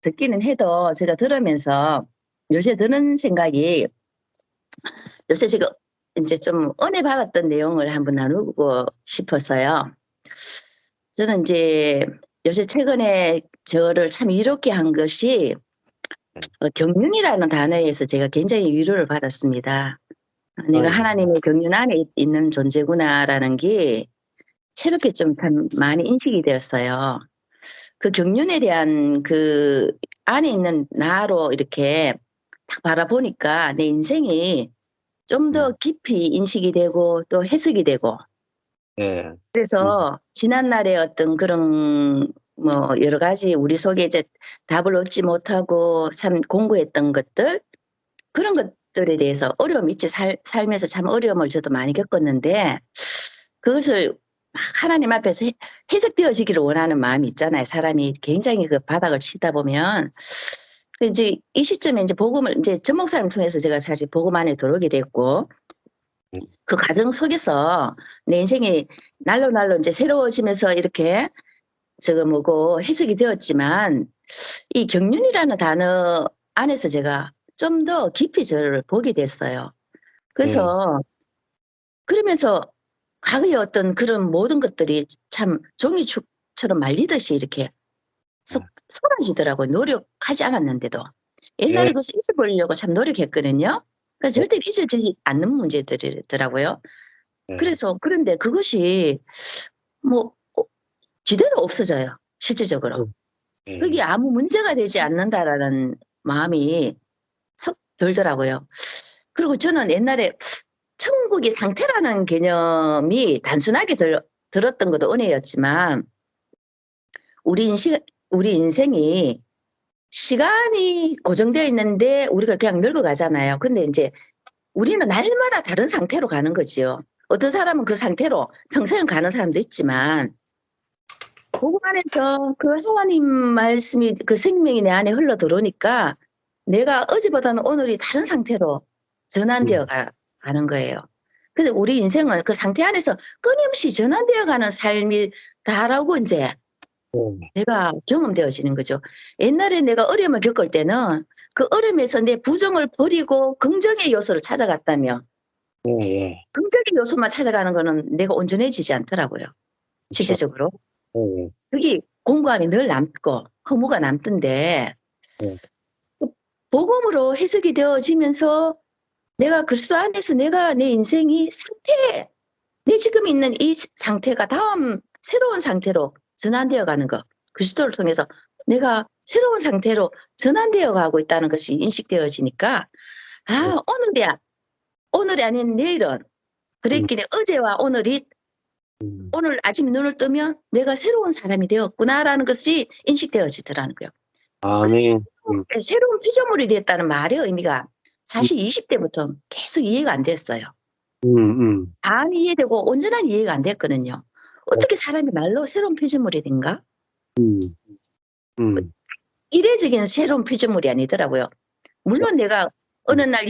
듣기는 해도 제가 들으면서 요새 드는 생각이 요새 제가 인제 좀 은혜 받았던 내용을 한번 나누고 싶어서요. 저는 인제 요새 최근에 저를 참 이롭게 한 것이 네. 경륜이라는 단어에서 제가 굉장히 위로를 받았습니다. '내가 예. 하나님의 경륜 안에 있는 존재구나.'라는 게 새롭게 좀 참 많이 인식이 되었어요. 그 경륜에 대한 그 안에 있는 나로 이렇게 딱 바라보니까 내 인생이 좀 더 음. 깊이 인식이 되고 또 해석이 되고 예. 음. 그래서 지난날의 어떤 그런 뭐 여러 가지 우리 속에 이제 답을 얻지 못하고 참 공부했던 것들 그런 것들에 대해서 어려움이 있지 살면서 참 어려움을 저도 많이 겪었는데 그것을 막 하나님 앞에서 해석되어지기를 원하는 마음이 있잖아요. 사람이 굉장히 그 바닥을 치다 보면. 그 인제 이 시점에 인제 복음을 인제 전 목사님을 통해서 제가 사실 복음 안에 들어오게 됐고 음. 그 과정 속에서 내 인생이 날로 날로 인제 새로워지면서 이렇게 저거 뭐고 해석이 되었지만 이 경륜이라는 단어 안에서 제가 좀 더 깊이 저를 보게 됐어요. 예. 그래서 그러면서 과거의 어떤 그런 모든 것들이 참 종이축처럼 말리듯이 이렇게 쏙 아. 사라지더라고요, 노력하지 않았는데도. 옛날에 예. 그것을 잊어버리려고 참 노력했거든요. 그래서 예. 절대로 잊어지지 않는 문제들이더라고요. 예. 그래서 그런데 그것이 뭐 지대로 없어져요, 실질적으로. 음. 그게 예. '아무 문제가 되지 않는다.'라는 마음이 석 들더라고요. 그리고 저는 옛날에 천국의 상태라는 개념이 단순하게 들었던 것도 은혜였지만 우리 인시 우리 인생이 시간이 고정되어 있는데 우리가 그냥 늙어가잖아요. 근데 인제 우리는 날마다 다른 상태로 가는 거지요. 어떤 사람은 그 상태로 평생을 가는 사람도 있지만 복음 안에서 그 하나님 말씀이 그 생명이 내 안에 흘러 들어오니까 내가 어제보다는 오늘이 다른 상태로 전환되어 음. 가는 거예요. 근데 우리 인생은 그 상태 안에서 끊임없이 전환되어 가는 삶이다라고 인제 예. 내가 경험되어지는 거죠. 옛날에 내가 어려움을 겪을 때는 그 어려움에서 내 부정을 버리고 긍정의 요소를 찾아갔다면 예예. 긍정의 요소만 찾아가는 거는 내가 온전해지지 않더라고요, 그쵸. 실제적으로. 예예. 그게 공부함이 늘 남고 허무가 남던데 예. 그 복음으로 해석이 되어지면서 내가 그리스도 안에서 내가 내 인생이 상태 내 지금 있는 이 상태가 다음 새로운 상태로 전환되어 가는 것. 그리스도를 통해서 내가 새로운 상태로 전환되어 가고 있다는 것이 인식되어지니까 예. '아 오늘이 아닌 내일은' 음. 그랬기에 '어제와 오늘이 음. 오늘 아침에 눈을 뜨면 내가 새로운 사람이 되었구나.'라는 것이 인식되어지더라는 거요. 그래서 아멘. 새로운 피조물이 됐다는 말의 의미가 음. 사실 20 대부터 계속 이해가 안 됐어요. 음음. 반 이해되고 온전한 이해가 안 됐거든요. 예. 어떻게 사람이 말로 새로운 피조물이 된가? 음. 뭐 음. 이례적인 새로운 피조물이 아니더라고요. 그쵸. 물론 내가 어느 음. 날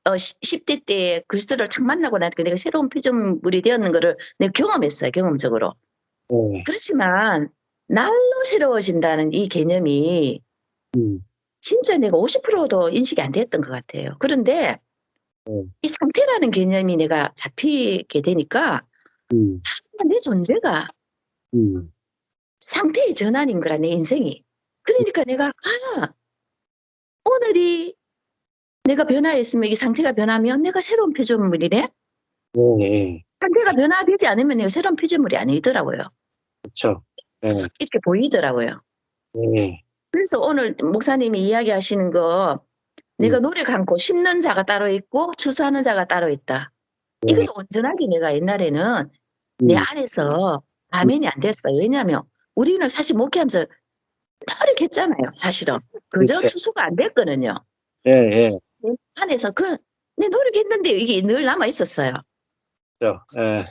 10대 때에 그리스도를 탁 만나고 나니까 내가 새로운 피조물이 되었는 거를 내가 경험했어요, 경험적으로. 예. 그렇지만 날로 새로워진다는 이 개념이 음. 진짜 내가 50%도 인식이 안 됐던 것 같아요. 그런데 예. 이 상태라는 개념이 내가 잡히게 되니까 음. 내 존재가 음. 상태의 전환인 거라 내 인생이. 그러니까 내가 '아 오늘이 내가 변화했으면 이 상태가 변하면 내가 새로운 피조물이네.' 예예. 상태가 변화되지 않으면 내가 새로운 피조물이 아니더라고요. 그쵸. 예. 이렇게 보이더라고요. 예. 그래서 오늘 목사님이 이야기하시는 거 음. "내가 노력 않고 심는 자가 따로 있고 추수하는 자가 따로 있다." 예. 이것도 온전하게 내가 옛날에는 내 음. 안에서 음. 가면이 안 됐어요. 왜냐하면 우리는 사실 목회하면서 노력했잖아요 사실은. 그저 그쵸. 추수가 안 됐거든요. 예예. 내 안에서 내 노력했는데 이게 늘 남아 있었어요. 그죠. 예.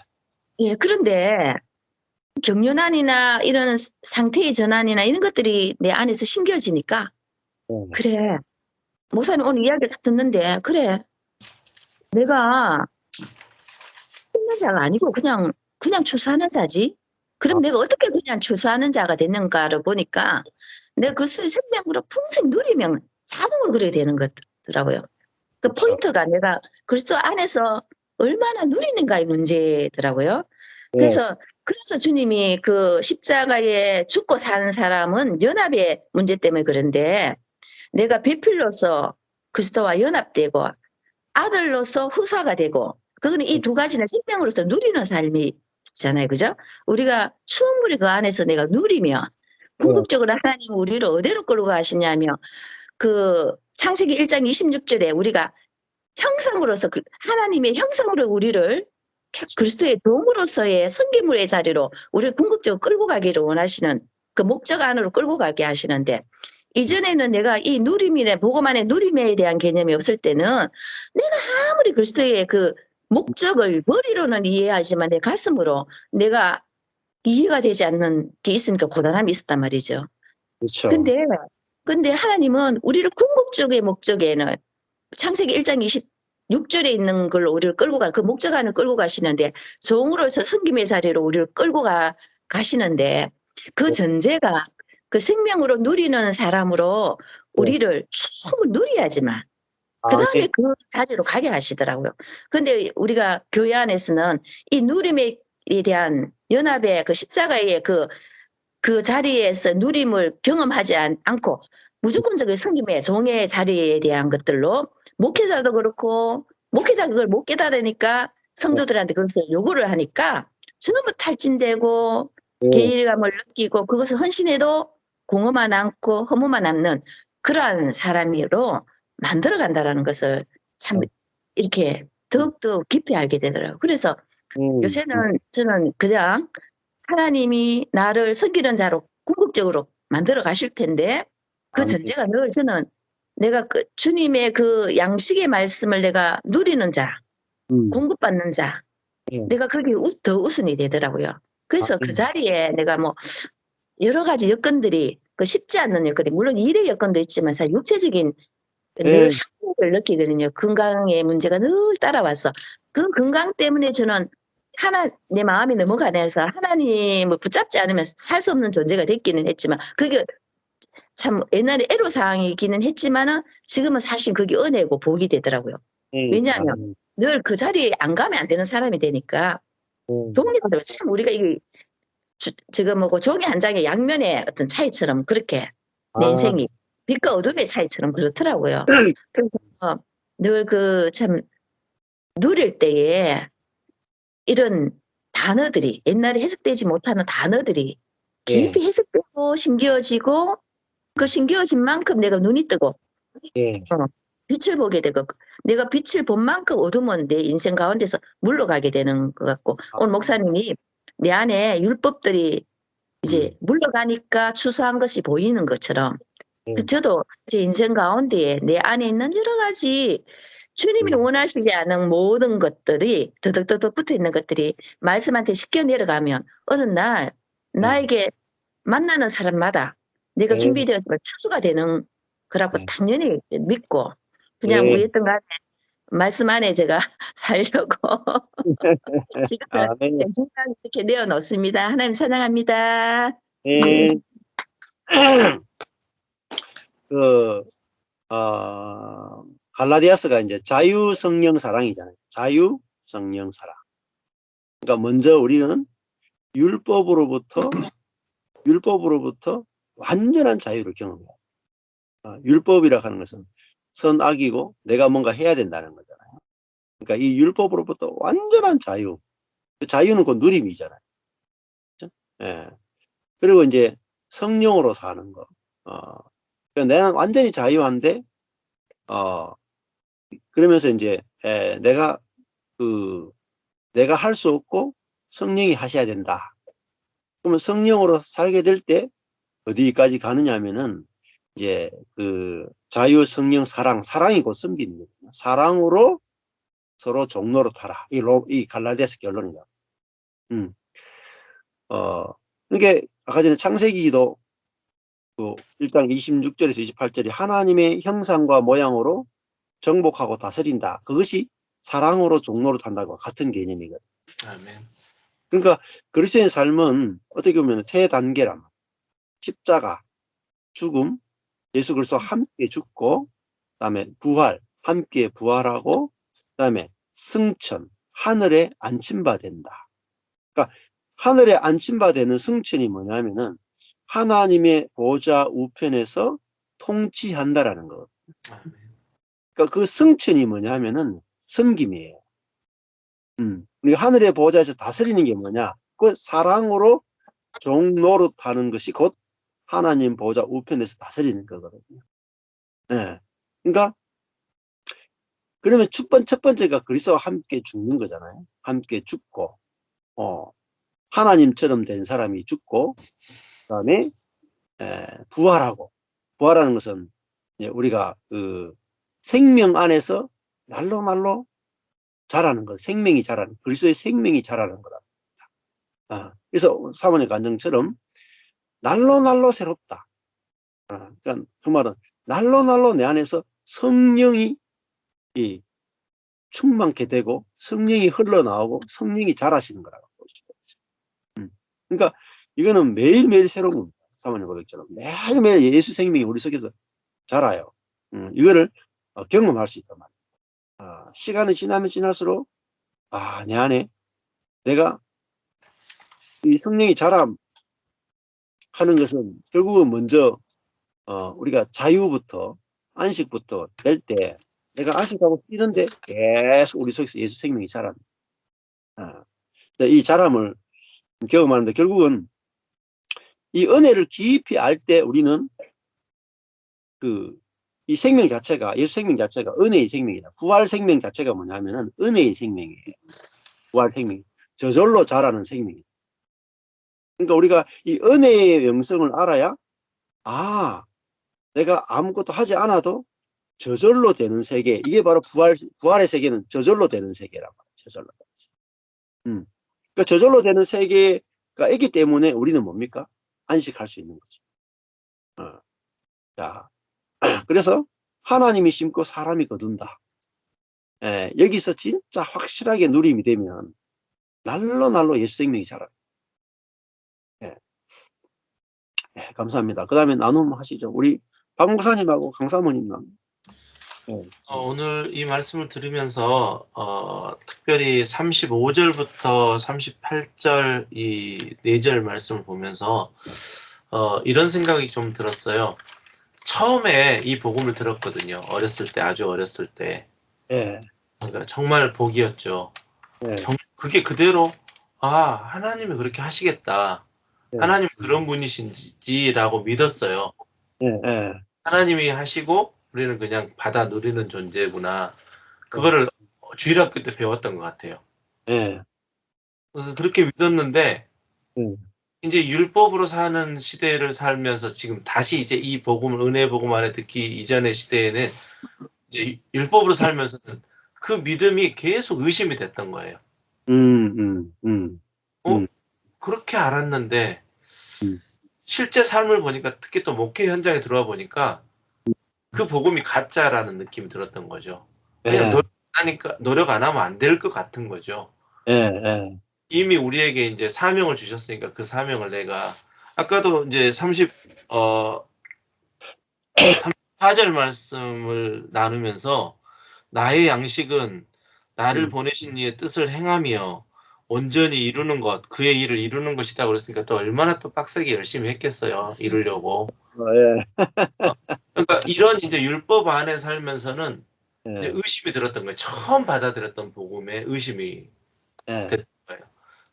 예. 그런데 경륜안이나 이런 상태의 전환이나 이런 것들이 내 안에서 심겨지니까 예. '그래. 목사님 오늘 이야기를 딱 듣는데 그래. 내가 힘든 자가 아니고 그냥 추수하는 자지. 아. 그럼 내가 어떻게 그냥 추수하는 자가 됐는가를 보니까 내 그리스도의 생명으로 풍성히 누리면 자동으로 그렇게 되는 거더라고요. 그 그렇죠. 포인트가 내가 그리스도 안에서 얼마나 누리는가의 문제더라고요. 예, 그래서 주님이 그 십자가에 죽고 사는 사람은 연합의 문제 때문에 그런데 내가 배필로서 그리스도와 연합되고 아들로서 후사가 되고 그거는 이 두 가지는 생명으로서 누리는 삶이 있잖아요. 그죠? 우리가 충분히 그 안에서 내가 누리며 예, 궁극적으로 하나님은 우리를 어디로 끌고 가시냐면 그 창세기 1장 26 절에 우리가 형상으로서 하나님의 형상으로 우리를 그리스도의 종으로서의 성기물의 자리로 우리를 궁극적으로 끌고 가기를 원하시는 그 목적 안으로 끌고 가게 하시는데 이전에는 내가 이 누림이나 보고만의 누림에 대한 개념이 없을 때는 내가 아무리 그리스도의 그 목적을 머리로는 이해하지만 내 가슴으로 내가 이해가 되지 않는 게 있으니까 고단함이 있었단 말이죠. 그렇죠. 근데 하나님은 우리를 궁극적의 목적에는 창세기 1장 26 절에 있는 걸로 우리를 끌고 그 목적 안을 끌고 가시는데 종으로서 섬김의 자리로 우리를 끌고 가시는데 그 예. 전제가 그 생명으로 누리는 사람으로 예. 우리를 충분히 누려야지만 그다음에 아멘. 그 자리로 가게 하시더라고요. 근데 우리가 교회 안에서는 이 누림에 대한 연합의 그 십자가의 그 자리에서 누림을 경험하지 않고 무조건적인 섬김의 종의 자리에 대한 것들로 목회자도 그렇고 목회자가 그걸 못 깨달으니까 예. 성도들한테 그것을 요구를 하니까 전부 탈진되고 예. 괴리감을 느끼고 그것을 헌신해도 공허만 남고 허무만 남는 그러한 사람으로 만들어 간다라는 것을 참 음. 이렇게 음. 더욱더 깊이 알게 되더라고요. 그래서 음. 요새는 저는 그냥 하나님이 나를 섬기는 자로 궁극적으로 만들어 가실 텐데 그 아멘. 전제가 늘 저는 내가 그 주님의 그 양식의 말씀을 내가 누리는 자, 음. 공급받는 자, 예. 내가 그게 더 우선이 되더라고요. 그래서 그 아멘. 자리에 내가 뭐 여러 가지 여건들이 그 쉽지 않는 여건이 물론 일의 여건도 있지만 사실 육체적인 늘 예. 한국을 느끼거든요. 건강의 문제가 늘 따라와서. 그 건강 때문에 저는 내 마음이 너무 가난해서 하나님을 붙잡지 않으면 살 수 없는 존재가 됐기는 했지만 그게 참 옛날에 애로사항이기는 했지만은 지금은 사실 그게 은혜고 복이 되더라고요. 왜냐하면 아멘. 늘 그 자리에 안 가면 안 되는 사람이 되니까 음. 독립하더라고요. 참 우리가 이게 지금 뭐고 종이 한 장의 양면의 어떤 차이처럼 그렇게 내 아. 인생이 빛과 어둠의 차이처럼 그렇더라고요. 그래서 늘 그 참 누릴 때에 이런 단어들이 옛날에 해석되지 못하는 단어들이 예. 깊이 해석되고 신기어지고 그 신기어진 만큼 내가 눈이 뜨고 예. 어 빛을 보게 되고 내가 빛을 본 만큼 어둠은 내 인생 가운데서 물러가게 되는 것 같고 아. 오늘 목사님이 내 안에 율법들이 이제 음. 물러가니까 추수한 것이 보이는 것처럼 예. 저도 제 인생 가운데에 내 안에 있는 여러 가지 주님이 음. 원하시지 않은 모든 것들이 더덕더덕 붙어 있는 것들이 말씀한테 씻겨 내려가면 어느 날 예. 나에게 만나는 사람마다 내가 예. 준비되었지만 추수가 되는 거라고 예. 당연히 믿고 그냥 예. 어쨌든 간에 말씀 안에 제가 살려고 시간을 아멘. 이렇게 내어 놓습니다. 하나님 찬양합니다. 네. 예. 그, 어, 갈라디아스가 이제 자유 성령 사랑이잖아요. 자유 성령 사랑. 그러니까 먼저 우리는 율법으로부터 완전한 자유를 경험해요. 율법이라 하는 것은 선악이고 내가 뭔가 해야 된다는 거잖아요. 그러니까 이 율법으로부터 완전한 자유. 그 자유는 곧 누림이잖아요. 그죠? 예. 그리고 이제 성령으로 사는 거. 그러니까 내가 완전히 자유한데, 어, 그러면서 이제, 내가 할 수 없고 성령이 하셔야 된다. 그러면 성령으로 살게 될 때 어디까지 가느냐 하면은 이제 그 자유, 성령, 사랑이 곧 섬기는 거예요. 사랑으로 서로 종로로 타라. 이 갈라디아서 결론이다. 음. 그게 아까 전에 창세기도 그 1장 26절에서 28절이 하나님의 형상과 모양으로 정복하고 다스린다. 그것이 사랑으로 종로로 탄다고 같은 개념이거든. 아멘. 그러니까 그리스도인 삶은 어떻게 보면 세 단계란 말이야. 십자가, 죽음, 예수 그리스도와 함께 죽고, 그다음에 부활, 함께 부활하고, 그다음에 승천, 하늘에 안침바 된다. 그러니까 하늘에 안침바 되는 승천이 뭐냐면은 하나님의 보좌 우편에서 통치한다라는 거. 그러니까 그 승천이 뭐냐면은 섬김이에요. 우리가 하늘의 보좌에서 다스리는 게 뭐냐? 그 사랑으로 종 노릇하는 것이 곧 하나님 보좌 우편에서 다스리는 거거든요. 예. 그러니까 그러면 첫 번째가 그리스도와 함께 죽는 거잖아요. 함께 죽고, 하나님처럼 된 사람이 죽고, 그다음에 부활하고, 부활하는 것은 우리가 그 생명 안에서 날로 자라는 것, 생명이 자라는, 그리스도의 생명이 자라는 거다. 그래서 사모님 간증처럼 날로 새롭다. 그러니까 그 말은 날로 내 안에서 성령이 충만케 되고 성령이 흘러나오고 성령이 자라시는 거라고 보시죠. 그러니까 이거는 매일매일 새로운 겁니다. 사모님 고백처럼 매일매일 예수 생명이 우리 속에서 자라요. 이거를 경험할 수 있단 말이에요. 시간이 지나면 지날수록 내 안에 내가 이 성령이 자라하는 것은 결국은 먼저 우리가 자유부터 안식부터 될 때 내가 안식하고 쉬는데 계속 우리 속에서 예수 생명이 자랍니다. 이 자람을 경험하는데 결국은 이 은혜를 깊이 알 때 우리는 이 생명 자체가, 예수 생명 자체가 은혜의 생명이다. 부활 생명 자체가 뭐냐면은 은혜의 생명이에요. 부활 생명. 저절로 자라는 생명이에요. 그러니까 우리가 이 은혜의 영성을 알아야, 내가 아무것도 하지 않아도 저절로 되는 세계. 이게 바로 부활의 세계는 저절로 되는 세계란 말이에요. 저절로. 그러니까 저절로 되는 세계가 있기 때문에 우리는 뭡니까? 안식할 수 있는 거죠. 자, 그래서 하나님이 심고 사람이 거둔다. 여기서 진짜 확실하게 누림이 되면 날로 예수 생명이 자라요. 감사합니다. 그 다음에 나눔 하시죠. 우리 박 목사님하고 강 사모님 나눔. 오늘 이 말씀을 들으면서 특별히 35절부터 38절 이 4절 말씀을 보면서 이런 생각이 좀 들었어요. 처음에 이 복음을 들었거든요. 어렸을 때, 아주 어렸을 때. 그러니까 정말 복이었죠. 그게 그대로 하나님이 그렇게 하시겠다. 하나님이 그런 분이신지라고 믿었어요. 하나님이 하시고 우리는 그냥 받아 누리는 존재구나. 그거를 주일학교 때 배웠던 것 같아요. 그렇게 믿었는데 이제 율법으로 사는 시대를 살면서 지금 다시 이제 이 복음을 은혜 복음 안에 듣기 이전의 시대에는 이제 율법으로 살면서는 그 믿음이 계속 의심이 됐던 거예요. 그렇게 알았는데 실제 삶을 보니까 특히 또 목회 현장에 들어와 보니까 그 복음이 가짜라는 느낌이 들었던 거죠. 그냥 노력 안 하면 안 될 것 같은 거죠. 이미 우리에게 이제 사명을 주셨으니까 그 사명을 내가 아까도 이제 34절 말씀을 나누면서 나의 양식은 나를 보내신 이의 뜻을 행하며 온전히 이루는 것, 그의 일을 이루는 것이다 그랬으니까 또 얼마나 또 빡세게 열심히 했겠어요. 이루려고. 그러니까 이런 이제 율법 안에 살면서는 이제 의심이 들었던 거예요. 처음 받아들였던 복음에 의심이 됐던 거예요.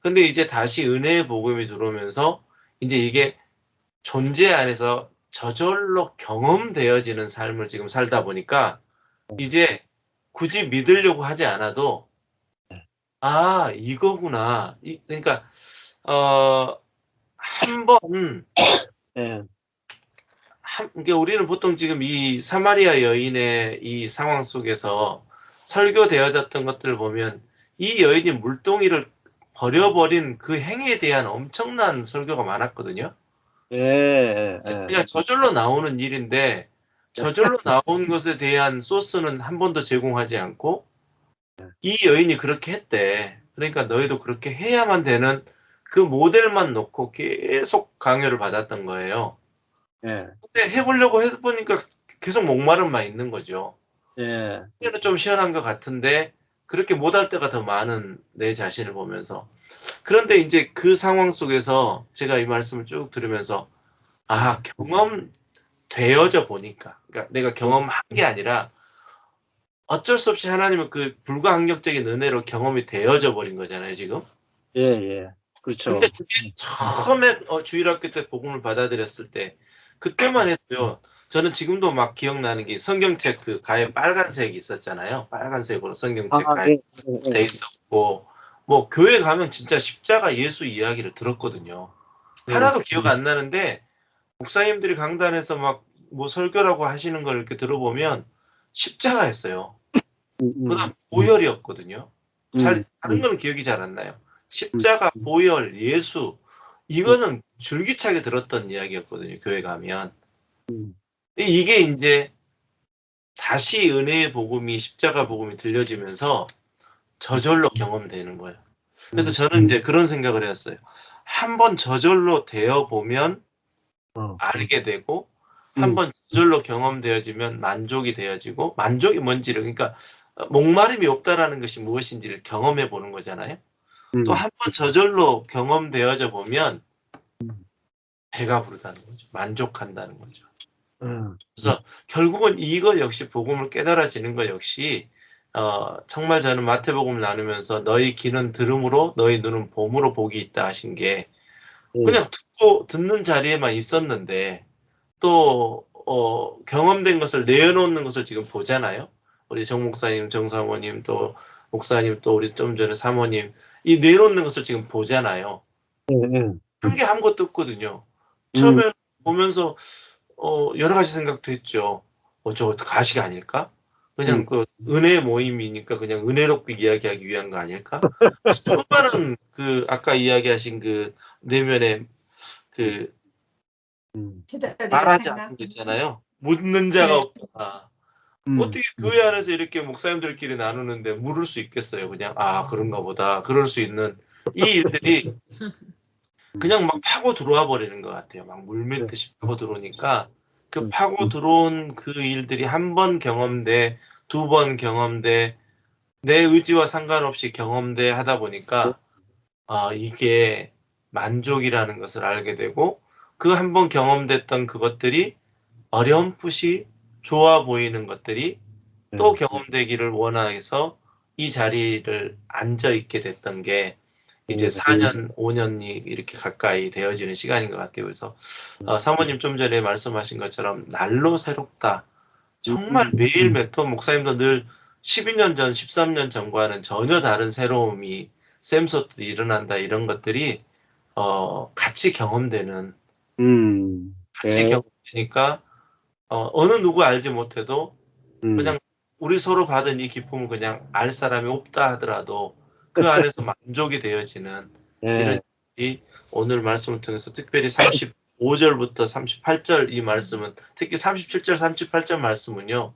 근데 이제 다시 은혜의 복음이 들어오면서 이제 이게 존재 안에서 저절로 경험되어지는 삶을 지금 살다 보니까 이제 굳이 믿으려고 하지 않아도 이거구나. 그러니까 한번 그러니까 우리는 보통 지금 이 사마리아 여인의 이 상황 속에서 설교되어졌던 것들을 보면 이 여인이 물동이를 버려버린 그 행위에 대한 엄청난 설교가 많았거든요. 그냥 저절로 나오는 일인데 저절로 나온 것에 대한 소스는 한 번도 제공하지 않고 이 여인이 그렇게 했대. 그러니까 너희도 그렇게 해야만 되는 그 모델만 놓고 계속 강요를 받았던 거예요. 예. 근데 해보려고 해보니까 계속 목마름만 있는 거죠. 예. 그때는 좀 시원한 것 같은데 그렇게 못할 때가 더 많은 내 자신을 보면서 그런데 이제 그 상황 속에서 제가 이 말씀을 쭉 들으면서 경험 되어져 보니까 그러니까 내가 경험한 게 아니라 어쩔 수 없이 하나님은 그 불가항력적인 은혜로 경험이 되어져 버린 거잖아요, 지금. 예. 근데 그렇죠. 그게 처음에 주일학교 때 복음을 받아들였을 때 그때만 해도요. 저는 지금도 막 기억나는 게 성경책 그 가에 빨간색이 있었잖아요. 빨간색으로 성경책 가에 예. 돼 있었고 뭐 교회 가면 진짜 십자가 예수 이야기를 들었거든요. 하나도 기억 안 나는데 목사님들이 강단에서 막 뭐 설교라고 하시는 걸 이렇게 들어보면 십자가였어요. 그다음 보혈이었거든요. 다른 거는 기억이 잘 안 나요. 십자가, 보혈, 예수 이거는 줄기차게 들었던 이야기였거든요, 교회 가면. 이게 인제 다시 은혜의 복음이 십자가 복음이 들려지면서 저절로 경험되는 거예요. 그래서 저는 인제 그런 생각을 했어요. 한 번 저절로 되어 보면 알게 되고 한 번 저절로 경험되어지면 만족이 되어지고 만족이 뭔지를 그러니까 목마름이 없다라는 것이 무엇인지를 경험해 보는 거잖아요. 또 한 번 저절로 경험되어져 보면 배가 부르다는 거죠. 만족한다는 거죠. 그래서 결국은 이거 역시 복음을 깨달아지는 것 역시 정말 저는 마태복음을 나누면서 "너희 귀는 들음으로 너희 눈은 봄으로 복이 있다." 하신 게 그냥 듣는 자리에만 있었는데 또 경험된 것을 내어놓는 것을 지금 보잖아요. 우리 정 목사님, 정 사모님 또 목사님 또 우리 좀 전에 사모님 이 내놓는 것을 지금 보잖아요. 한 게 아무것도 없거든요. 처음에는 보면서 여러 가지 생각도 했죠. '저거 가식 아닐까? 그냥 그 은혜의 모임이니까 그냥 은혜롭게 이야기하기 위한 거 아닐까?' 수많은 그 아까 이야기하신 그 내면의 그 제자들의 말하지 생각. 않는 게 있잖아요. "묻는 자가 네. 없다." 어떻게 교회 안에서 이렇게 목사님들끼리 나누는데 물을 수 있겠어요 그냥. '아 그런가 보다.' 그럴 수 있는 이 일들이 그냥 막 파고 들어와 버리는 것 같아요. 막 물밀듯이 파고 들어오니까 그 파고 들어온 그 일들이 한 번 경험돼 두 번 경험돼 내 의지와 상관없이 경험돼 하다 보니까 이게 만족이라는 것을 알게 되고 그 한 번 경험됐던 그것들이 어렴풋이 좋아 보이는 것들이 또 경험되기를 원해서 이 자리를 앉아 있게 됐던 게 이제 4 년, 5 년이 이렇게 가까이 되어지는 시간인 것 같아요. 그래서 사모님 좀 전에 말씀하신 것처럼 날로 새롭다. 정말 매일 또 목사님도 늘 12년 전, 13년 전과는 전혀 다른 새로움이 샘솟듯 일어난다 이런 것들이 같이 경험되는 같이 예. 경험되니까 어느 누구 알지 못해도 그냥 우리 서로 받은 이 기쁨을 그냥 알 사람이 없다 하더라도 그 안에서 만족이 되어지는 이런 예. 일이 오늘 말씀을 통해서 특별히 35 절부터 38절 이 말씀은 특히 37 절, 38절 말씀은요.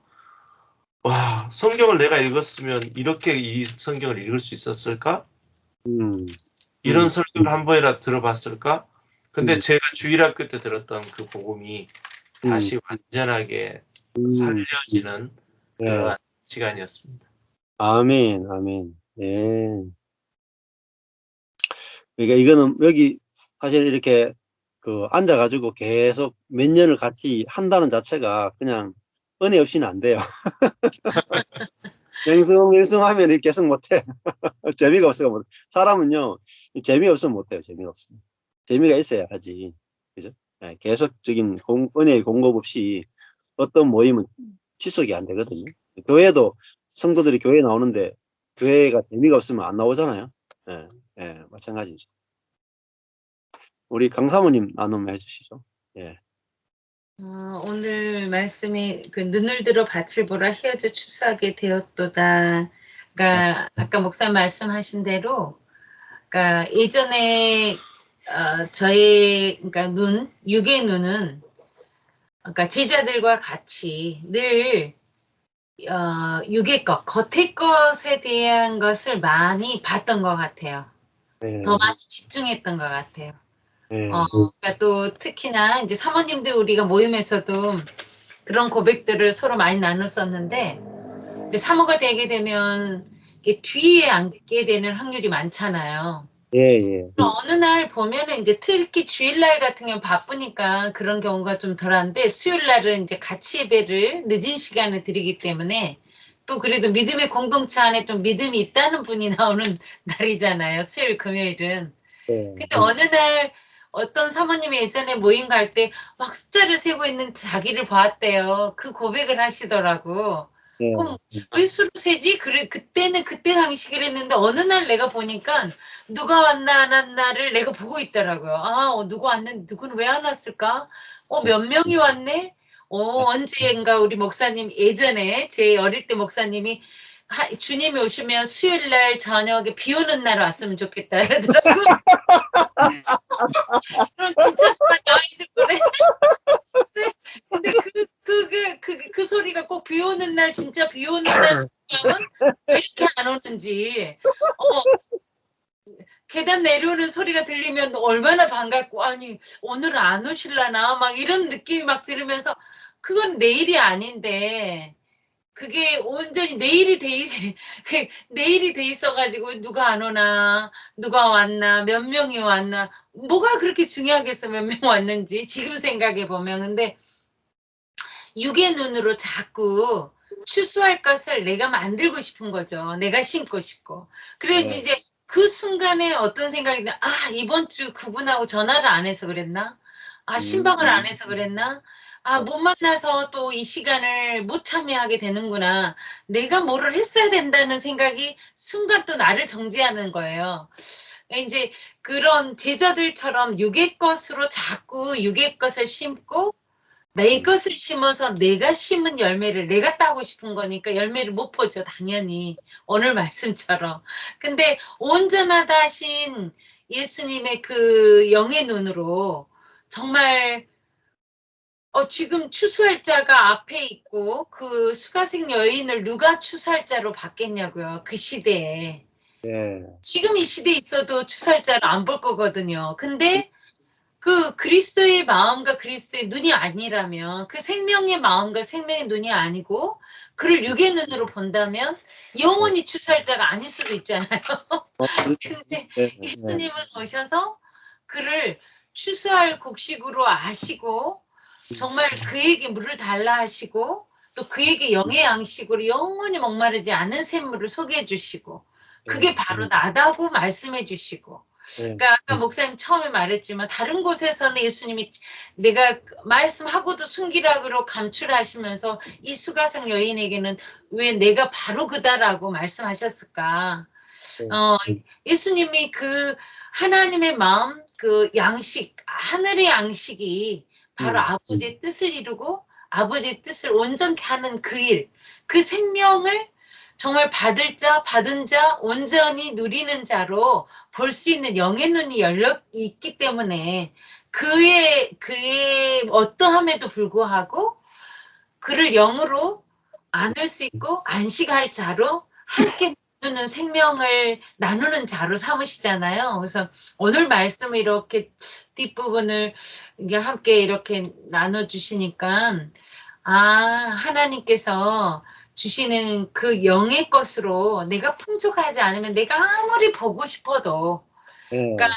와 성경을 내가 읽었으면 이렇게 이 성경을 읽을 수 있었을까? 이런 설교를 한 번이라도 들어봤을까? 근데 제가 주일학교 때 들었던 그 복음이 다시 완전하게 살려지는 예. 그러한 시간이었습니다. 아멘, 아멘. 예. 그러니까 이거는 여기 사실 이렇게 앉아 가지고 계속 몇 년을 같이 한다는 자체가 그냥 은혜 없이는 안 돼요. 맹숭맹숭하면 이 계속 못 해. 재미가 없어서 못 해. 사람은요, 이 재미없으면 못 해요, 재미가 없으면. 재미가 있어야 하지. 그죠? 예, 계속적인 은혜의 공급 없이 어떤 모임은 지속이 안 되거든요. 교회도 성도들이 교회에 나오는데 교회가 재미가 없으면 안 나오잖아요. 예, 예, 마찬가지죠. 우리 강 사모님 나눔 해주시죠. 예. 오늘 말씀이 그 눈을 들어 밭을 보라 희어져 추수하게 되었도다. 그러니까 아까 목사님 말씀하신 대로 그러니까 예전에 저의 그러니까 육의 눈은 그러니까 제자들과 같이 늘 육의 것, 겉의 것에 대한 것을 많이 봤던 것 같아요. 예. 더 많이 집중했던 것 같아요. 네. 그러니까 또 특히나 이제 사모님들 우리가 모임에서도 그런 고백들을 서로 많이 나눴었는데 이제 사모가 되게 되면 이게 뒤에 앉게 되는 확률이 많잖아요. 예, 예. 어느 날 보면은 이제 특히 주일날 같은 경우는 바쁘니까 그런 경우가 좀 덜한데 수요일날은 이제 같이 예배를 늦은 시간에 드리기 때문에 또 그래도 믿음의 공동체 안에 좀 믿음이 있다는 분이 나오는 날이잖아요. 수요일, 금요일은. 네. 근데 어느 날 어떤 사모님이 예전에 모임 갈 때 막 숫자를 세고 있는 자기를 봤대요. 그 고백을 하시더라고. 네. 그럼 왜 수를 세지? 그래, 그때는 그때 당시 그랬는데 어느 날 내가 보니까 누가 왔나 안 왔나를 내가 보고 있더라고요. 누구 왔는, 누구는 왜 안 왔을까? 몇 명이 왔네? 언젠가 우리 목사님 예전에 제 어릴 때 목사님이 주님이 오시면 수요일 날 저녁에 비 오는 날 왔으면 좋겠다 그러더라고. 그럼 진짜 정말 나와 있을 거래. 근데 그 소리가 꼭 비 오는 날, 진짜 비 오는 날 수요일은 왜 이렇게 안 오는지. 계단 내려오는 소리가 들리면 얼마나 반갑고, 아니, 오늘은 안 오실라나? 막 이런 느낌이 막 들으면서, 그건 내일이 아닌데, 그게 온전히 내일이 돼 있어가지고, 누가 안 오나, 누가 왔나, 몇 명이 왔나, 뭐가 그렇게 중요하겠어, 몇 명 왔는지, 지금 생각해 보면. 근데, 육의 눈으로 자꾸 추수할 것을 내가 만들고 싶은 거죠. 내가 심고 싶고. 그래서 네. 이제 그 순간에 어떤 생각이 나, 이번 주 그분하고 전화를 안 해서 그랬나? 신방을 안 해서 그랬나? 못 만나서 또 이 시간을 못 참여하게 되는구나. 내가 뭐를 했어야 된다는 생각이 순간 또 나를 정지하는 거예요. 이제 그런 제자들처럼 육의 것으로 자꾸 육의 것을 심고 내 것을 심어서 내가 심은 열매를 내가 따고 싶은 거니까 열매를 못 보죠, 당연히. 오늘 말씀처럼. 근데 온전하다 하신 예수님의 그 영의 눈으로 정말 지금 추수할 자가 앞에 있고 그 수가생 여인을 누가 추수할 자로 받겠냐고요, 그 시대에. 네. 지금 이 시대에 있어도 추수할 자를 안 볼 거거든요. 근데 그 그리스도의 마음과 그리스도의 눈이 아니라면 그 생명의 마음과 생명의 눈이 아니고 그를 육의 눈으로 본다면 영원히 추수할 자가 아닐 수도 있잖아요. 그렇죠. 근데 네, 네. 예수님은 오셔서 그를 추수할 곡식으로 아시고 정말 그에게 물을 달라 하시고 또 그에게 영의 양식으로 영원히 목마르지 않은 샘물을 소개해 주시고 그게 바로 나다고 말씀해 주시고 네. 그러니까 아까 목사님 처음에 말했지만 다른 곳에서는 예수님이 내가 말씀하고도 순기락으로 감출하시면서 이 수가성 여인에게는 왜 내가 바로 그다라고 말씀하셨을까? 예수님이 그 하나님의 마음, 그 양식, 하늘의 양식이 바로 아버지의 뜻을 이루고 아버지의 뜻을 온전케 하는 그 일, 그 생명을 정말 받은 자, 온전히 누리는 자로 볼 수 있는 영의 눈이 열려 있기 때문에 그의 어떠함에도 불구하고 그를 영으로 안을 수 있고 안식할 자로 함께 나누는 생명을 나누는 자로 삼으시잖아요. 그래서 오늘 말씀을 이렇게 뒷부분을 이게 함께 이렇게 나눠주시니까 하나님께서 주시는 그 영의 것으로 내가 풍족하지 않으면 내가 아무리 보고 싶어도 그러니까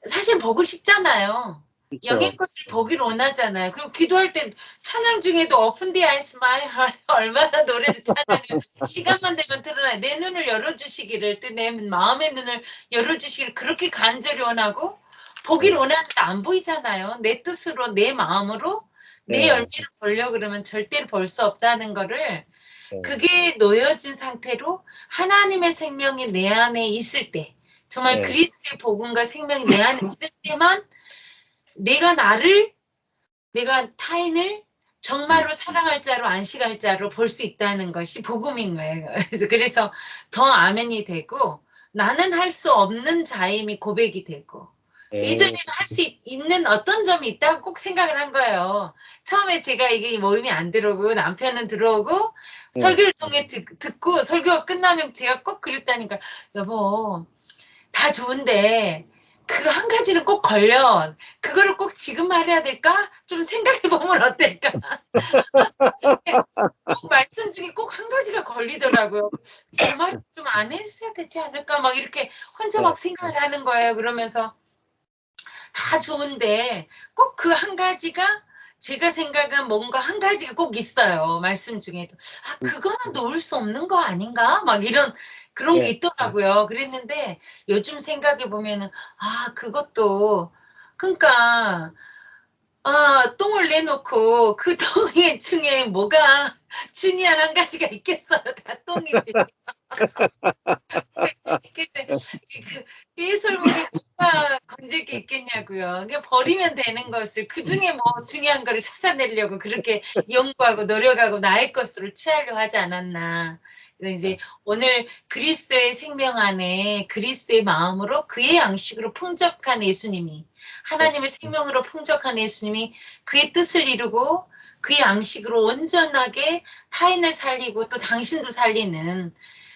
사실 보고 싶잖아요. 영의 그렇죠. 것을 보기를 원하잖아요. 그리고 기도할 때 찬양 중에도 Open the eyes my heart 얼마나 노래를 찬양을 시간만 되면 틀어놔요. 내 눈을 열어주시기를 또 내 마음의 눈을 열어주시기를 그렇게 간절히 원하고 보기를 원하는데 안 보이잖아요. 내 뜻으로 내 마음으로 내 열매를 보려고 그러면 절대로 볼 수 없다는 거를 그게 놓여진 상태로 하나님의 생명이 내 안에 있을 때 정말 그리스도의 복음과 생명이 내 안에 있을 때만 내가 타인을 정말로 사랑할 자로 안식할 자로 볼 수 있다는 것이 복음인 거예요. 그래서 더 아멘이 되고 나는 할 수 없는 자임이 고백이 되고 이전에는 할 수 있는 어떤 점이 있다고 꼭 생각을 한 거예요. 처음에 제가 이게 모임이 안 들어오고 남편은 들어오고 설교를 통해 듣고 설교가 끝나면 제가 꼭 그랬다니까 여보 다 좋은데 그 한 가지는 꼭 걸려. 그거를 꼭 지금 말해야 될까? 좀 생각해 보면 어떨까? 꼭 말씀 중에 꼭 한 가지가 걸리더라고요. 저 말 좀 안 했어야 되지 않을까? 막 이렇게 혼자 막 생각을 하는 거예요. 그러면서 다 좋은데 꼭 그 한 가지가 제가 생각한 뭔가 한 가지가 꼭 있어요. 말씀 중에도. '아 그거는 놓을 수 없는 거 아닌가?' 막 이런 그런 게 네. 있더라고요. 그랬는데 요즘 생각해 보면은 그것도 그러니까 똥을 내놓고 그 똥의 중에 뭐가 중요한 한 가지가 있겠어요. 다 똥이지. 그래서 그 예설물이 뭐가 건질 게 있겠냐고요. 그냥 버리면 되는 것을 그중에 뭐 중요한 거를 찾아내려고 그렇게 연구하고 노력하고 나의 것으로 취하려 하지 않았나. 그래서 이제 오늘 그리스도의 생명 안에 그리스도의 마음으로 그의 양식으로 풍족한 예수님이 하나님의 생명으로 풍족한 예수님이 그의 뜻을 이루고 그의 양식으로 온전하게 타인을 살리고 또 당신도 살리는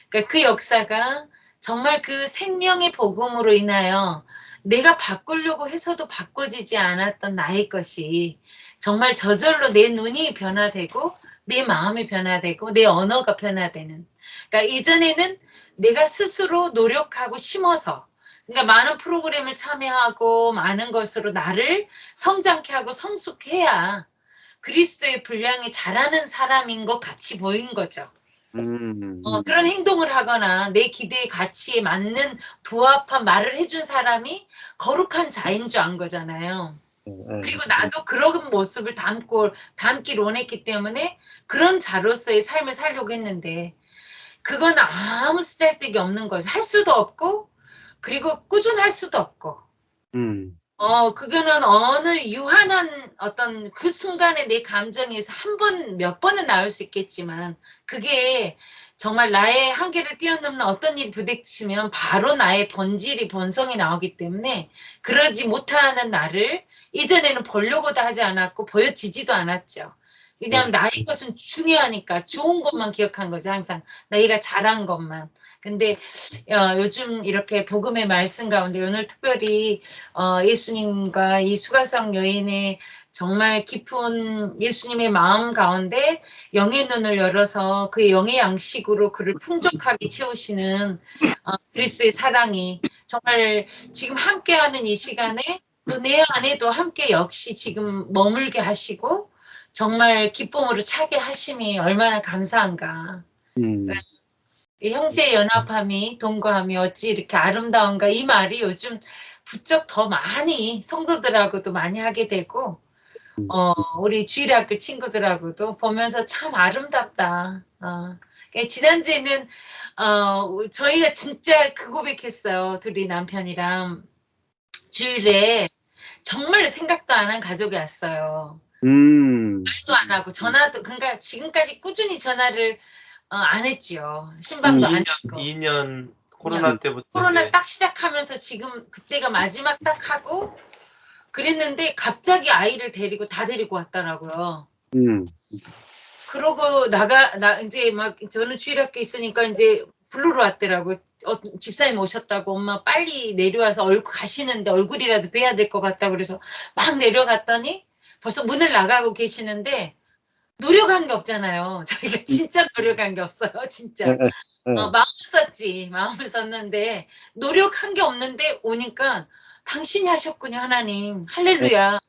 그러니까 그 역사가 정말 그 생명의 복음으로 인하여 내가 바꾸려고 해서도 바꿔지지 않았던 나의 것이 정말 저절로 내 눈이 변화되고 내 마음이 변화되고 내 언어가 변화되는. 그러니까 이전에는 내가 스스로 노력하고 심어서 그러니까 많은 프로그램을 참여하고 많은 것으로 나를 성장케 하고 성숙해야 그리스도의 분량이 자라는 사람인 것 같이 보인 거죠. 그런 행동을 하거나 내 기대의 가치에 맞는 부합한 말을 해준 사람이 거룩한 자인 줄 안 거잖아요. 그리고 나도 그런 모습을 담기를 원했기 때문에 그런 자로서의 삶을 살려고 했는데 그건 아무 쓰잘데기 없는 거죠. 할 수도 없고 그리고 꾸준할 수도 없고. 그거는 어느 유한한 어떤 그 순간에 내 감정에서 한 번, 몇 번은 나올 수 있겠지만 그게 정말 나의 한계를 뛰어넘는 어떤 일이 부딪히면 바로 나의 본질이 본성이 나오기 때문에 그러지 못하는 나를 이전에는 보려고도 하지 않았고 보여지지도 않았죠. 왜냐하면 나의 것은 중요하니까 좋은 것만 기억한 거죠. 항상 내가 잘한 것만. 근데 요즘 이렇게 복음의 말씀 가운데 오늘 특별히 예수님과 이 수가성 여인의 정말 깊은 예수님의 마음 가운데 영의 눈을 열어서 그 영의 양식으로 그를 풍족하게 채우시는 그리스도의 사랑이 정말 지금 함께하는 이 시간에 또 내 안에도 함께 역시 지금 머물게 하시고 정말 기쁨으로 차게 하심이 얼마나 감사한가. 이 형제 연합함이 동거함이 어찌 이렇게 아름다운가 이 말이 요즘 부쩍 더 많이 성도들하고도 많이 하게 되고 우리 주일학교 친구들하고도 보면서 참 아름답다. 지난주에는 저희가 진짜 그 고백했어요. 둘이 남편이랑 주일에 정말 생각도 안 한 가족이 왔어요. 말도 안 하고 전화도 그러니까 지금까지 꾸준히 전화를 안 했지요. 신방도 안 했고. 2년 코로나 때부터 코로나 이제 딱 시작하면서 지금 그때가 마지막 딱 하고 그랬는데 갑자기 아이를 데리고 다 데리고 왔더라고요. 그러고 이제 막 저는 주일학교 있으니까 이제 부르러 왔더라고요. 집사님 오셨다고 엄마 빨리 내려와서 가시는데 얼굴이라도 뵈야 될 것 같다고 그래서 막 내려갔더니 벌써 문을 나가고 계시는데 노력한 게 없잖아요. 저희가 진짜 노력한 게 없어요. 진짜. 마음을 썼는데 노력한 게 없는데 오니까 "당신이 하셨군요 하나님. 할렐루야.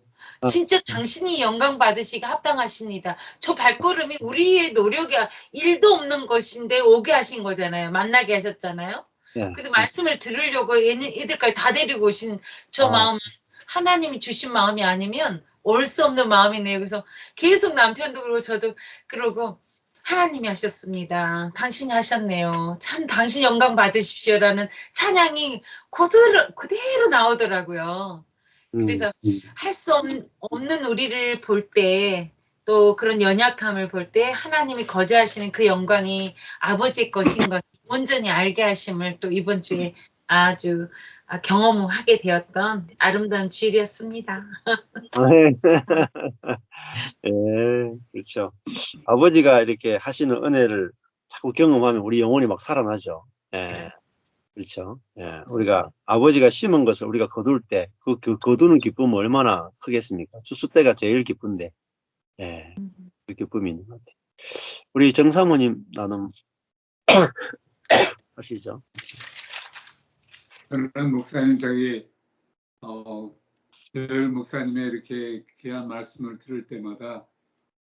진짜 당신이 영광 받으시기 합당하십니다." 저 발걸음이 우리의 노력이 1도 없는 것인데 오게 하신 거잖아요. 만나게 하셨잖아요. 그래서 말씀을 들으려고 애들까지 다 데리고 오신 저 마음은 하나님이 주신 마음이 아니면 올 수 없는 마음이네요. 그래서 계속 남편도 그러고 저도 그러고 "하나님이 하셨습니다. 당신이 하셨네요. 참 당신 영광 받으십시오."라는 찬양이 그대로 나오더라고요. 그래서 할 수 없는 우리를 볼 때 또 그런 연약함을 볼 때 하나님이 거저하시는 그 영광이 아버지의 것인 것을 온전히 알게 하심을 또 이번 주에 아주 경험하게 되었던 아름다운 주일이었습니다. 예, 그렇죠. 아버지가 이렇게 하시는 은혜를 자꾸 경험하면 우리 영혼이 막 살아나죠. 예. 그렇죠. 예, 우리가 아버지가 심은 것을 우리가 거둘 때 그 거두는 기쁨은 얼마나 크겠습니까? 추수 때가 제일 기쁜데, 예, 그 기쁨이 있는 것 같아요. 우리 정 사모님 나눔 하시죠. 저는 목사님 늘 목사님의 이렇게 귀한 말씀을 들을 때마다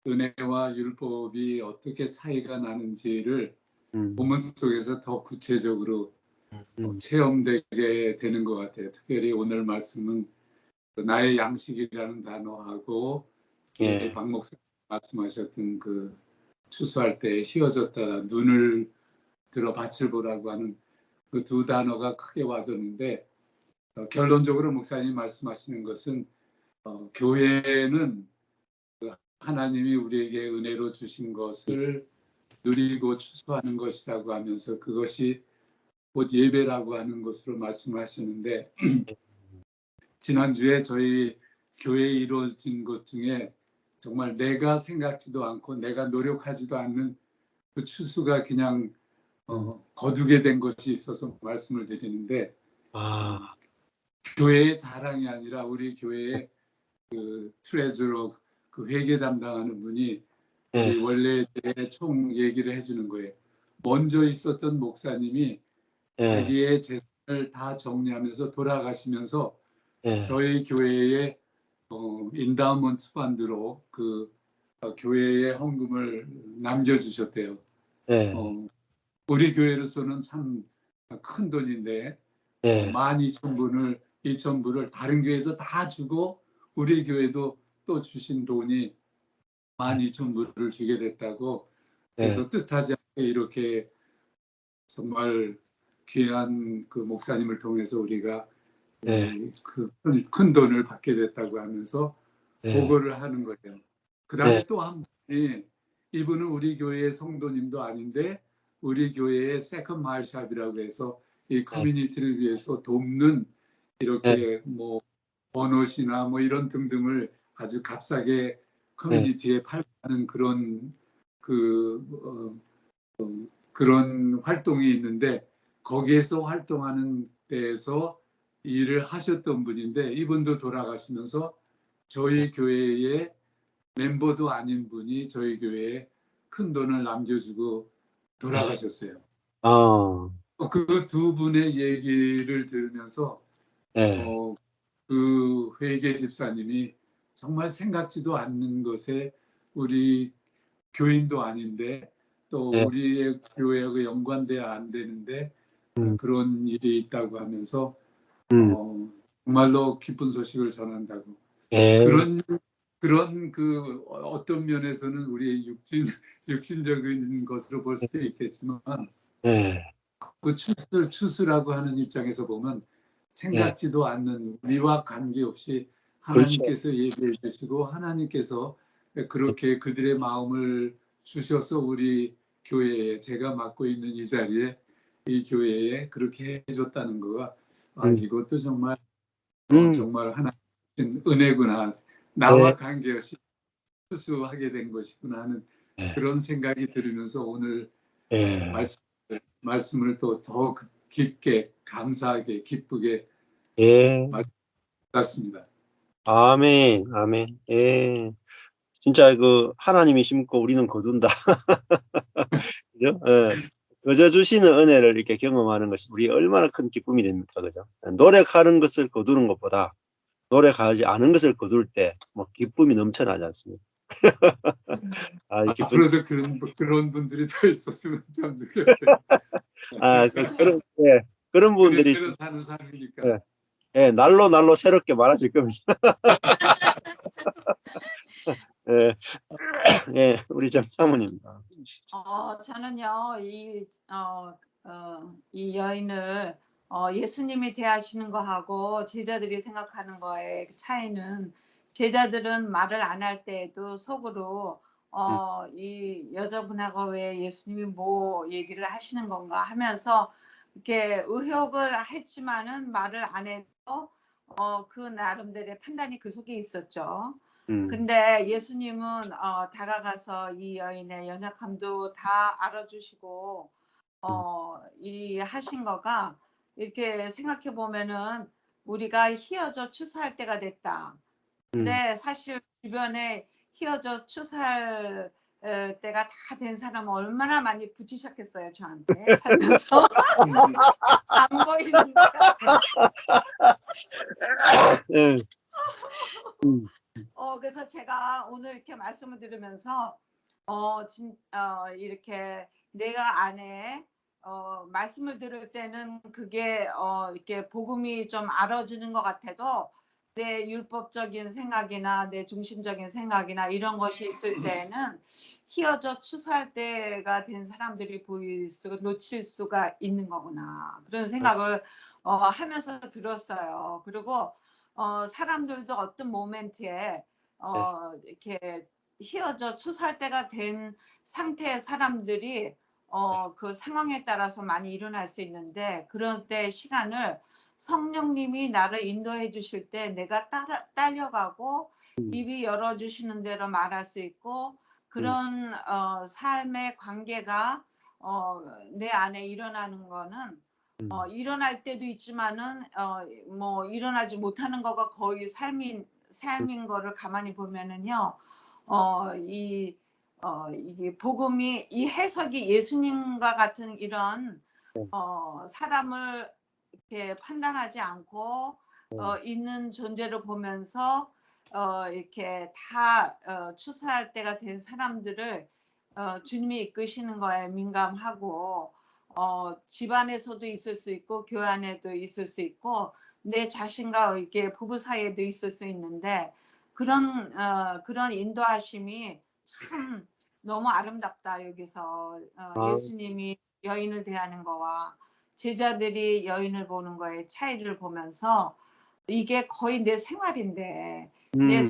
은혜와 율법이 어떻게 차이가 나는지를 본문 속에서 더 구체적으로 체험되게 되는 것 같아요. 특별히 오늘 말씀은 나의 양식이라는 단어하고 예, 박 목사님 말씀하셨던 그 추수할 때 휘어졌다 눈을 들어 밭을 보라고 하는 그 두 단어가 크게 와졌는데, 결론적으로 목사님 말씀하시는 것은 교회는 하나님이 우리에게 은혜로 주신 것을 누리고 추수하는 것이라고 하면서 그것이 곧 예배라고 하는 것으로 말씀하시는데, 지난주에 저희 교회에 이루어진 것 중에 정말 내가 생각지도 않고 내가 노력하지도 않는 그 추수가 그냥 거두게 된 것이 있어서 말씀을 드리는데, 아, 교회의 자랑이 아니라 우리 교회의 그 트레저러, 그 회계 담당하는 분이 예, 우리 원래 총 얘기를 해주는 거예요. 먼저 있었던 목사님이 예, 자기의 재산을 다 정리하면서 돌아가시면서 예, 저희 교회의 인다우먼트 펀드로 그 교회의 헌금을 남겨주셨대요. 예, 우리 교회로서는 참 큰 돈인데 예, 12,000불을 다른 교회도 다 주고 우리 교회도 또 주신 돈이 12,000불을 주게 됐다고. 예, 그래서 뜻하지 않게 이렇게 정말 귀한 그 목사님을 통해서 우리가 예, 그 큰 돈을 받게 됐다고 하면서 예, 보고를 하는 거예요. 그 예, 다음에 또 한 분이, 이분은 우리 교회의 성도님도 아닌데 우리 교회의 세컨 마을샵이라고 해서 이 커뮤니티를 위해서 돕는 예, 이렇게 뭐 번옷이나 뭐 이런 등등을 아주 값싸게 예, 커뮤니티에 팔는 그런 그 그런 활동이 있는데, 거기에서 활동하는 데에서 일을 하셨던 분인데 이분도 돌아가시면서 저희 교회의 멤버도 아닌 분이 저희 교회에 큰 돈을 남겨주고 돌아가셨어요. 아, 그 두 분의 얘기를 들으면서 예, 그 회계 집사님이 정말 생각지도 않는 것에 우리 교인도 아닌데 또 예, 우리의 교회하고 연관돼야 안 되는데 음, 그런 일이 있다고 하면서 음, 정말로 기쁜 소식을 전한다고. 예, 그런 그 어떤 면에서는 우리의 육신적인 것으로 볼 수도 있겠지만, 예, 그 추수라고 하는 입장에서 보면 예, 생각지도 않는, 우리와 관계없이 그렇죠. 하나님께서 예비해 주시고 하나님께서 그렇게 그들의 마음을 주셔서 우리 교회에, 제가 맡고 있는 이 자리에, 이 교회에 그렇게 해줬다는 거가, 음, 이것도 정말 음, 정말 하나님 은혜구나, 예, 나와 관계없이 추수하게 된 것이구나 하는 예, 그런 생각이 들으면서 오늘 예, 말씀을 또 더 깊게, 감사하게, 기쁘게 예, 말씀했습니다. 아멘, 아멘, 예. 진짜 그 하나님이 심고 우리는 거둔다. 그죠? 예. 거저 주시는 은혜를 이렇게 경험하는 것이 우리 얼마나 큰 기쁨이 됩니까? 그죠? 노력하는 것을 거두는 것보다 노력하지 않은 것을 거둘 때 뭐 기쁨이 넘쳐나지 않습니까? 아, 이 기쁜, 앞으로도 그런 분들이 더 있었으면 참 좋겠어요. 예, 그런 분들이, 그대로 사는 삶이니까. 예, 예, 날로 날로 새롭게 많아질 겁니다. 예, 예, 우리 장 사모님. 저는요, 이 여인을 예수님이 대하시는 거하고 제자들이 생각하는 거의 차이는, 제자들은 말을 안 할 때에도 속으로 음, 이 여자분하고 왜 예수님이 뭐 얘기를 하시는 건가 하면서 이렇게 의혹을 했지만은 말을 안 해도 그 나름대로의 판단이 그 속에 있었죠. 음, 근데 예수님은 다가가서 이 여인의 연약함도 다 알아주시고 이 하신 거가 이렇게 생각해 보면은 우리가 휘어져 추수할 때가 됐다. 근데 사실 주변에 휘어져 추수할 때가 다 된 사람은 얼마나 많이 붙이셨겠어요, 저한테 살면서. 안 보이는데. 예. 그래서 제가 오늘 이렇게 말씀을 들으면서 이렇게 내가 안에 말씀을 들을 때는 그게 이렇게 복음이 좀 알아지는 것 같아도 내 율법적인 생각이나 내 중심적인 생각이나 이런 것이 있을 때는 휘어져 추수할 때가 된 사람들이 놓칠 수가 있는 거구나. 그런 생각을 하면서 들었어요. 그리고 사람들도 어떤 모멘트에 이렇게 휘어져 추수할 때가 된 상태의 사람들이 그 상황에 따라서 많이 일어날 수 있는데 그런 때 시간을 성령님이 나를 인도해 주실 때 내가 딸려가고 입이 열어주시는 대로 말할 수 있고 그런 삶의 관계가 내 안에 일어나는 거는 일어날 때도 있지만은 뭐 일어나지 못하는 거가 거의 삶인 거를 가만히 보면은요. 이게 복음이 이 해석이 예수님과 같은 이런 사람을 이렇게 판단하지 않고 있는 존재로 보면서 이렇게 다 추수할 때가 된 사람들을 주님이 이끄시는 거에 민감하고 집안에서도 있을 수 있고 교회 안에도 있을 수 있고 내 자신과 이렇게 부부 사이에도 있을 수 있는데 그런 인도하심이 참 너무 아름답다. 여기서 예수님이 여인을 대하는 거와 제자들이 여인을 보는 거의 차이를 보면서 이게 거의 내 생활인데 내